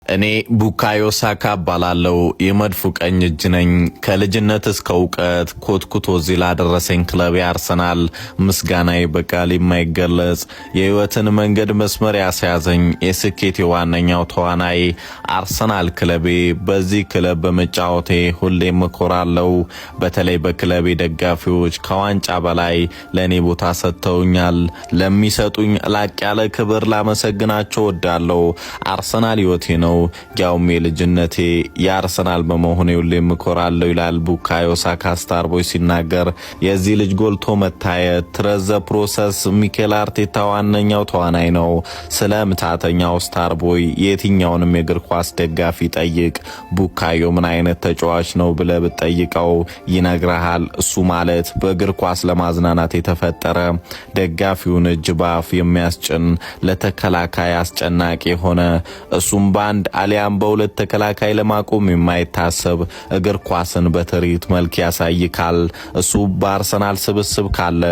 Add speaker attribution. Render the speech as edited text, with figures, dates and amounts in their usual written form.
Speaker 1: እኔ ቡካዮ ሳካ ባላለው የመድፉ ቀኝ እጅ ነኝ። ከልጅነት እስከ ዕውቀት ኮትኩቶ እዚህ ላደረሰኝ ክለብ አርሰናል ምስጋናዬ በቃል የማይገለጽ የህይወትን መንገድ መስመር ያስያዘኝ የስኬቴ ዋነኛው ተዋናይ አርሰናል ክለቤ። በዚህ ክለብ በመጫወቴ ሁሌም እኮራለሁ። በተለይ በክለቤ ደጋፊዎች ከዋንጫ በላይ ለኔ ቦታ ሰጥተውኛል። ለሚሰጡኝ ላቅ ያለ ክብር ላመሰግናቸው እወዳለሁ። አርሰናል ህይወቴ ነው። ያውም የልጅነቴ የአርሰናል በመሆኔ ሁሌም እኮራለሁ ይላል ቡካዮ ሳካ ስታርቦይ ሲናገር። የዚህ ልጅ ጎልቶ መታየት ትረዘ ፕሮሰስ ሚኬል አርቴታ ዋነኛው ተዋናይ ነው። ስለ ምታተኛው ስታርቦይ የትኛውንም የእግር ኳስ ደጋፊ ጠይቅ፣ ቡካዮ ምን አይነት ተጫዋች ነው ብለህ ብትጠይቀው ይነግርሃል። እሱ ማለት በእግር ኳስ ለማዝናናት የተፈጠረ ደጋፊውን እጅ ባፍ የሚያስጭን ለተከላካይ አስጨናቂ ሆነ እሱም ባንድ አሊያም በሁለት ተከላካይ ለማቆም የማይታሰብ እግር ኳስን በትርኢት መልክ ያሳይካል። እሱ በአርሰናል ስብስብ ካለ